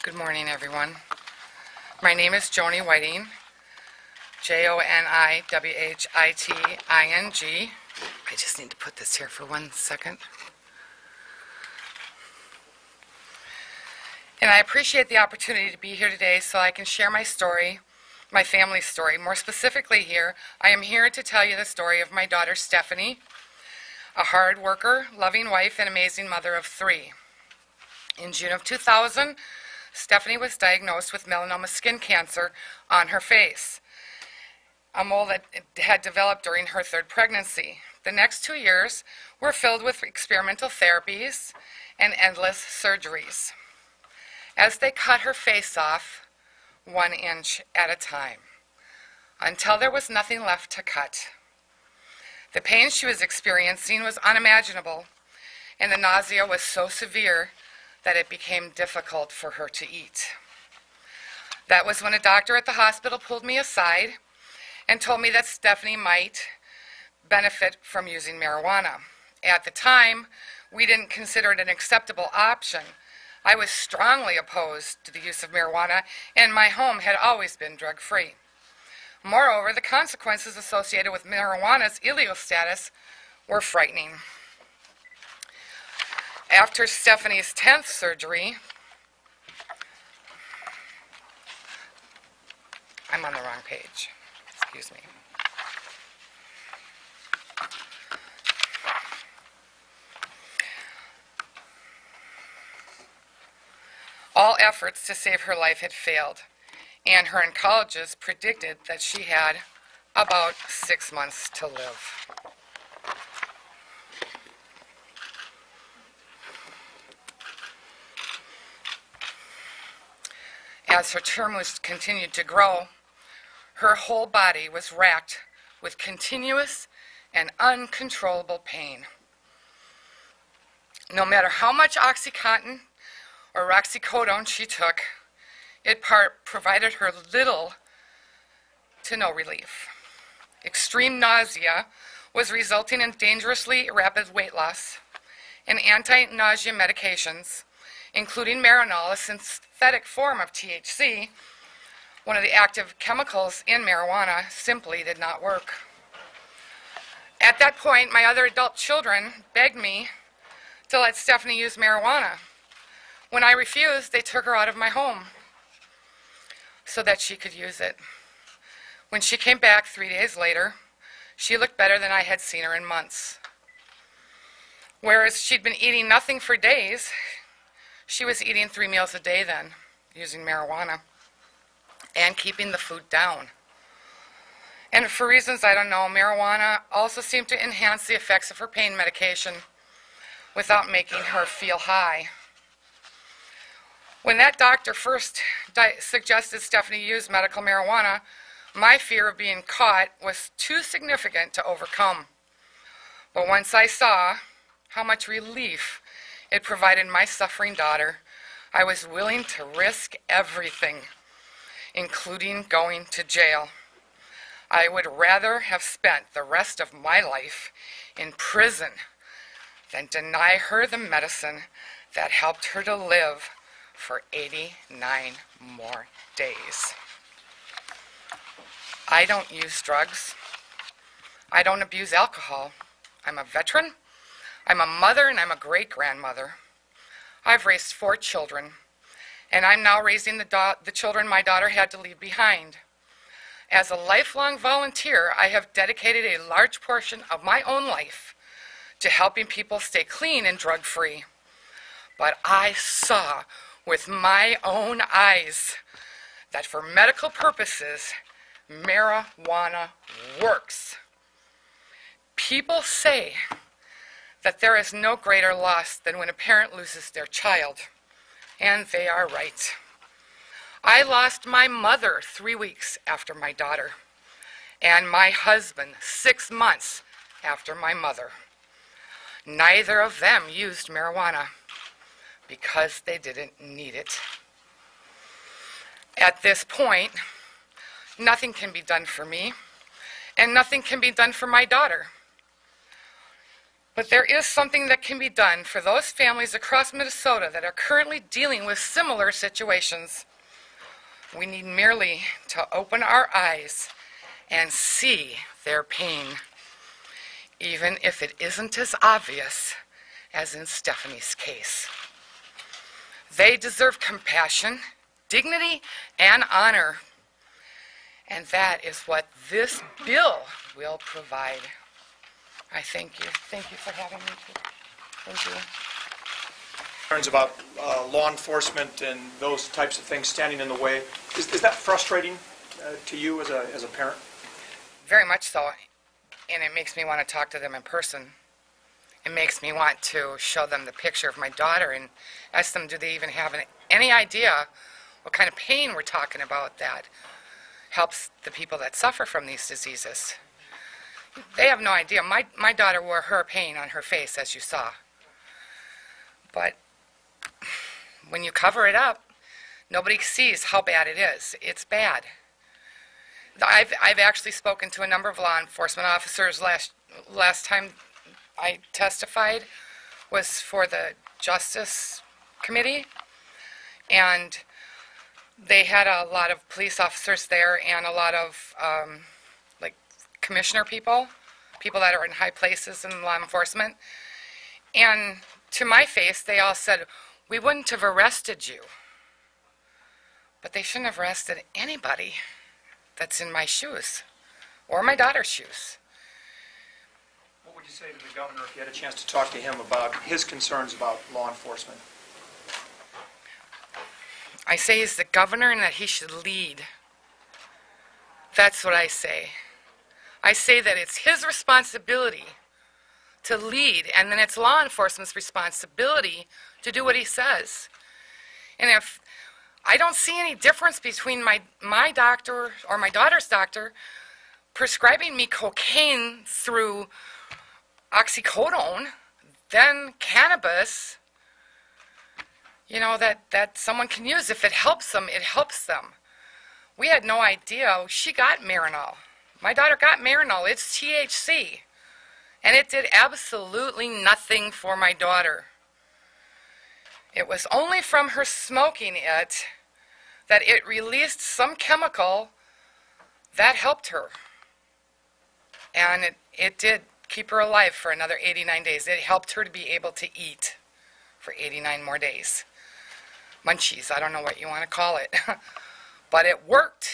Good morning, everyone. My name is Joni Whiting, Joniwhiting. I just need to put this here for 1 second. And I appreciate the opportunity to be here today so I can share my story, my family's story. More specifically here, I am here to tell you the story of my daughter Stephanie, a hard worker, loving wife, and amazing mother of 3. In June of 2000, Stephanie was diagnosed with melanoma skin cancer on her face, a mole that had developed during her 3rd pregnancy. The next 2 years were filled with experimental therapies and endless surgeries, as they cut her face off 1 inch at a time, until there was nothing left to cut. The pain she was experiencing was unimaginable, and the nausea was so severe that it became difficult for her to eat. That was when a doctor at the hospital pulled me aside and told me that Stephanie might benefit from using marijuana. At the time, we didn't consider it an acceptable option. I was strongly opposed to the use of marijuana, and my home had always been drug-free. Moreover, the consequences associated with marijuana's illegal status were frightening. After Stephanie's 10th surgery, I'm on the wrong page, excuse me. All efforts to save her life had failed, and her oncologists predicted that she had about 6 months to live. As her tumors continued to grow, her whole body was racked with continuous and uncontrollable pain. No matter how much OxyContin or oxycodone she took, it provided her little to no relief. Extreme nausea was resulting in dangerously rapid weight loss, and anti-nausea medications, including Marinol, a synthetic form of THC, one of the active chemicals in marijuana, simply did not work. At that point, my other adult children begged me to let Stephanie use marijuana. When I refused, they took her out of my home so that she could use it. When she came back 3 days later, she looked better than I had seen her in months. Whereas she'd been eating nothing for days, she was eating 3 meals a day then, using marijuana, and keeping the food down. And for reasons I don't know, marijuana also seemed to enhance the effects of her pain medication without making her feel high. When that doctor first suggested Stephanie use medical marijuana, my fear of being caught was too significant to overcome. But once I saw how much relief it provided my suffering daughter, I was willing to risk everything, including going to jail. I would rather have spent the rest of my life in prison than deny her the medicine that helped her to live for 89 more days. I don't use drugs. I don't abuse alcohol. I'm a veteran. I'm a mother, and I'm a great-grandmother. I've raised 4 children, and I'm now raising the children my daughter had to leave behind. As a lifelong volunteer, I have dedicated a large portion of my own life to helping people stay clean and drug-free. But I saw with my own eyes that for medical purposes, marijuana works. People say that there is no greater loss than when a parent loses their child, and they are right. I lost my mother 3 weeks after my daughter, and my husband 6 months after my mother. Neither of them used marijuana because they didn't need it. At this point, nothing can be done for me, and nothing can be done for my daughter. But there is something that can be done for those families across Minnesota that are currently dealing with similar situations. We need merely to open our eyes and see their pain, even if it isn't as obvious as in Stephanie's case. They deserve compassion, dignity, and honor. And that is what this bill will provide. I thank you. Thank you for having me. Thank you. Concerns about law enforcement and those types of things standing in the way. Is that frustrating to you as a parent? Very much so. And it makes me want to talk to them in person. It makes me want to show them the picture of my daughter and ask them, do they even have any idea what kind of pain we're talking about that helps the people that suffer from these diseases? They have no idea. My daughter wore her pain on her face, as you saw. But when you cover it up, nobody sees how bad it is. It's bad. I've actually spoken to a number of law enforcement officers. Last time I testified was for the Justice Committee, and they had a lot of police officers there and a lot of commissioner people that are in high places in law enforcement. And to my face, they all said, we wouldn't have arrested you. But they shouldn't have arrested anybody that's in my shoes or my daughter's shoes. What would you say to the governor if you had a chance to talk to him about his concerns about law enforcement? I say he's the governor and that he should lead. That's what I say. I say that it's his responsibility to lead, and then it's law enforcement's responsibility to do what he says. And if I don't see any difference between my doctor or my daughter's doctor prescribing me cocaine through oxycodone than cannabis, that someone can use. If it helps them, it helps them. We had no idea. She got Marinol. My daughter got Marinol. It's THC. And it did absolutely nothing for my daughter. It was only from her smoking it that it released some chemical that helped her. And it did keep her alive for another 89 days. It helped her to be able to eat for 89 more days. Munchies, I don't know what you want to call it. But it worked.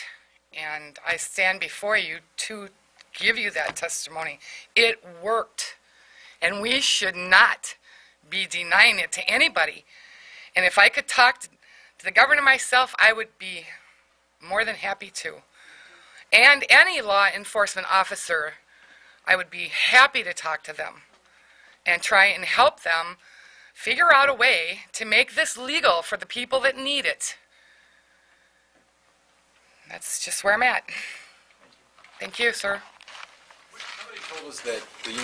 And I stand before you to give you that testimony. It worked. And we should not be denying it to anybody. And if I could talk to the governor myself, I would be more than happy to. And any law enforcement officer, I would be happy to talk to them and try and help them figure out a way to make this legal for the people that need it. That's just where I'm at. Thank you, sir. Somebody told us that the